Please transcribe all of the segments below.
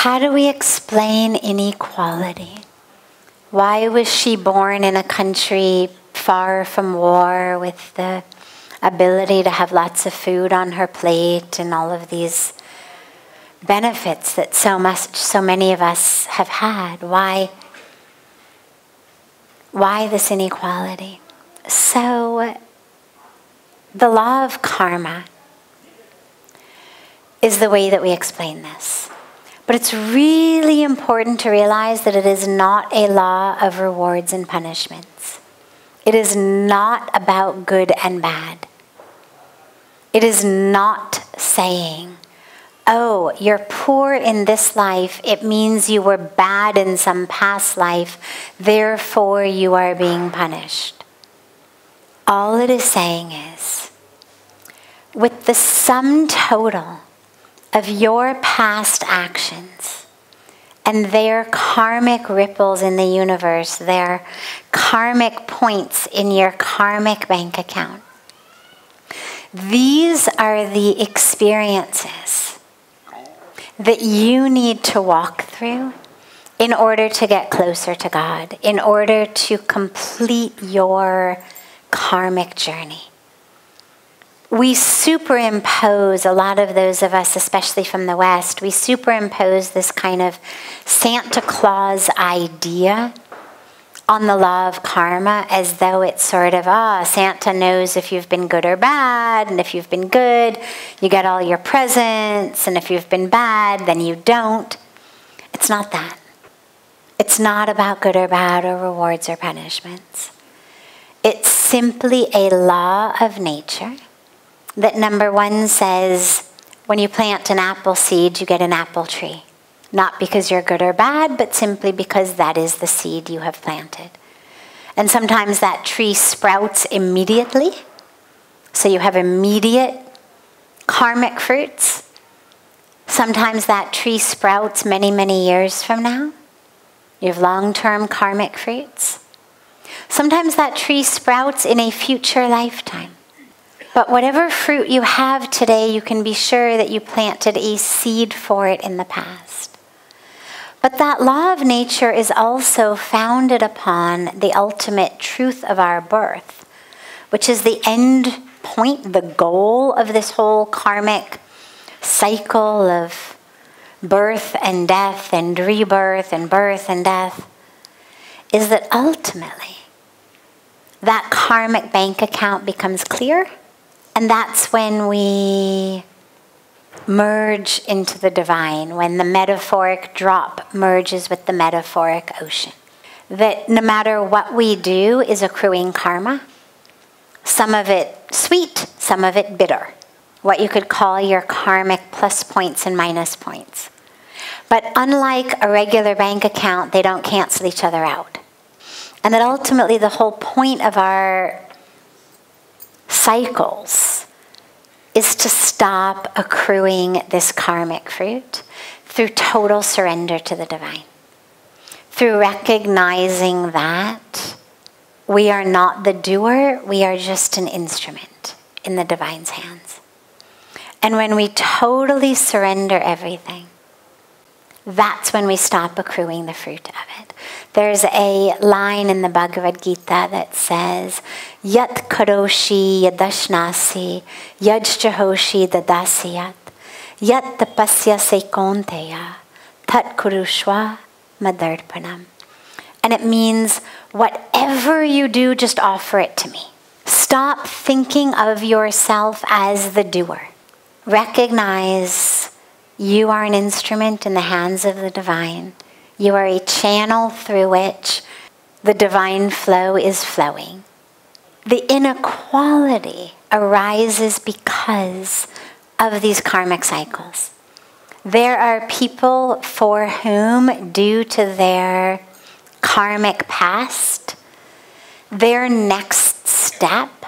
how do we explain inequality? Why was she born in a country far from war with the ability to have lots of food on her plate and all of these benefits that so many of us have had? Why this inequality? So the law of karma is the way that we explain this. But it's really important to realize that it is not a law of rewards and punishments. It is not about good and bad. It is not saying, oh, you're poor in this life, it means you were bad in some past life, therefore you are being punished. All it is saying is, with the sum total of your past actions and their karmic ripples in the universe, their karmic points in your karmic bank account, these are the experiences that you need to walk through in order to get closer to God, in order to complete your karmic journey. We superimpose, a lot of those of us, especially from the West, we superimpose this kind of Santa Claus idea on the law of karma as though it's sort of, Santa knows if you've been good or bad, and if you've been good, you get all your presents, and if you've been bad, then you don't. It's not that. It's not about good or bad or rewards or punishments. It's simply a law of nature that, number one, says when you plant an apple seed, you get an apple tree. Not because you're good or bad, but simply because that is the seed you have planted. And sometimes that tree sprouts immediately, so you have immediate karmic fruits. Sometimes that tree sprouts many, many years from now. You have long-term karmic fruits. Sometimes that tree sprouts in a future lifetime. But whatever fruit you have today, you can be sure that you planted a seed for it in the past. But that law of nature is also founded upon the ultimate truth of our birth, which is the end point, the goal of this whole karmic cycle of birth and death and rebirth and birth and death, is that ultimately that karmic bank account becomes clear. And that's when we merge into the divine, when the metaphoric drop merges with the metaphoric ocean. That no matter what we do is accruing karma, some of it sweet, some of it bitter. What you could call your karmic plus points and minus points. But unlike a regular bank account, they don't cancel each other out. And that ultimately the whole point of our cycles is to stop accruing this karmic fruit through total surrender to the divine. Through recognizing that we are not the doer, we are just an instrument in the divine's hands. And when we totally surrender everything, that's when we stop accruing the fruit of it. There's a line in the Bhagavad Gita that says, Yat karoshi yadashnasi, yajjahoshi dadasyat, yat tapasya sekonteya, tat kurushva madarpanam. And it means, whatever you do, just offer it to me. Stop thinking of yourself as the doer. Recognize you are an instrument in the hands of the divine. You are a channel through which the divine flow is flowing. The inequality arises because of these karmic cycles. There are people for whom, due to their karmic past, their next step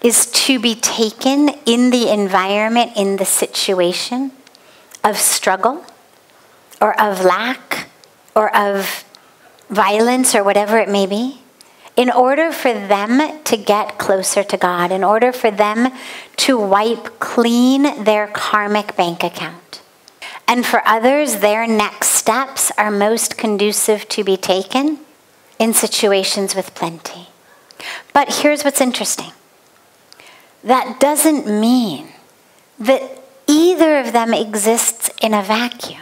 is to be taken in the environment, in the situation of struggle or of lack or of violence or whatever it may be, in order for them to get closer to God, in order for them to wipe clean their karmic bank account. And for others, their next steps are most conducive to be taken in situations with plenty. But here's what's interesting. That doesn't mean that either of them exists in a vacuum.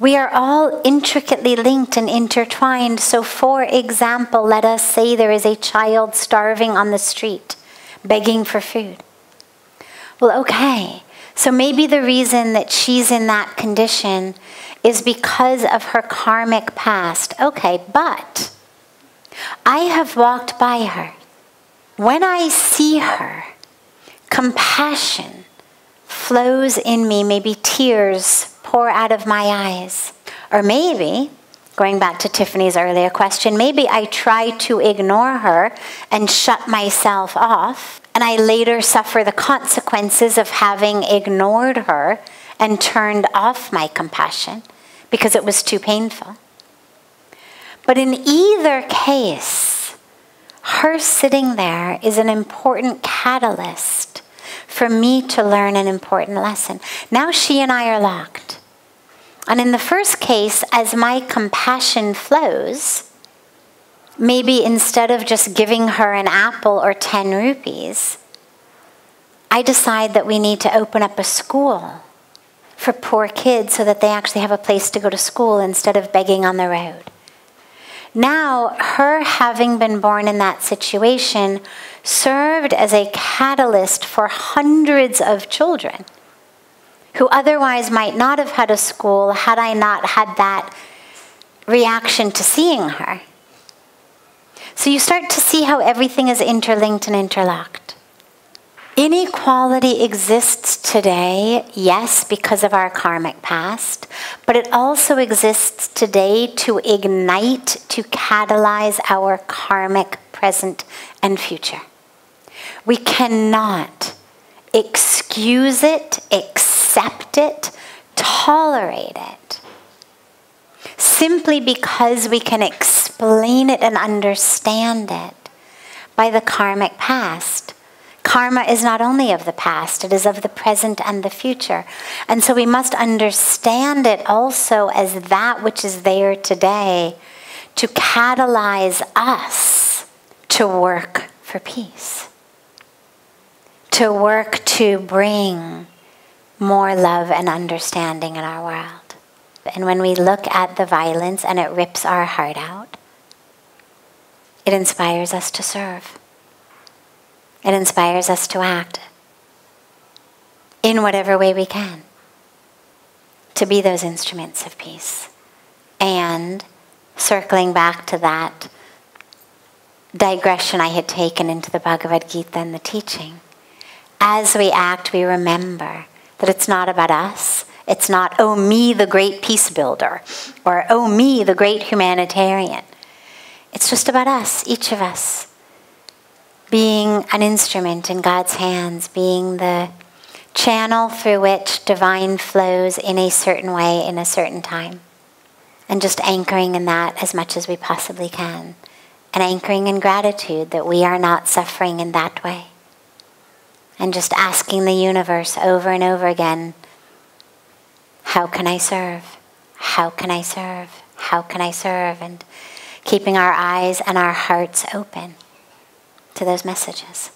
We are all intricately linked and intertwined. So for example, let us say there is a child starving on the street, begging for food. Well, okay, so maybe the reason that she's in that condition is because of her karmic past. Okay, but I have walked by her. When I see her, compassion flows in me, maybe tears pour out of my eyes. Or maybe, going back to Tiffany's earlier question, maybe I try to ignore her and shut myself off, and I later suffer the consequences of having ignored her and turned off my compassion because it was too painful. But in either case, her sitting there is an important catalyst for me to learn an important lesson. Now she and I are locked. And in the first case, as my compassion flows, maybe instead of just giving her an apple or 10 rupees, I decide that we need to open up a school for poor kids so that they actually have a place to go to school instead of begging on the road. Now, her having been born in that situation served as a catalyst for hundreds of children who otherwise might not have had a school had I not had that reaction to seeing her. So you start to see how everything is interlinked and interlocked. Inequality exists today, yes, because of our karmic past, but it also exists today to ignite, to catalyze our karmic present and future. We cannot excuse it, accept it, tolerate it, simply because we can explain it and understand it by the karmic past. Karma is not only of the past, it is of the present and the future. And so we must understand it also as that which is there today to catalyze us to work for peace, to work to bring more love and understanding in our world. And when we look at the violence and it rips our heart out, it inspires us to serve. It inspires us to act in whatever way we can to be those instruments of peace. And circling back to that digression I had taken into the Bhagavad Gita and the teaching, as we act, we remember that it's not about us. It's not, oh, me, the great peace builder, or oh, me, the great humanitarian. It's just about us, each of us, being an instrument in God's hands, being the channel through which divine flows in a certain way, in a certain time. And just anchoring in that as much as we possibly can. And anchoring in gratitude that we are not suffering in that way. And just asking the universe over and over again, how can I serve? How can I serve? How can I serve? And keeping our eyes and our hearts open to those messages.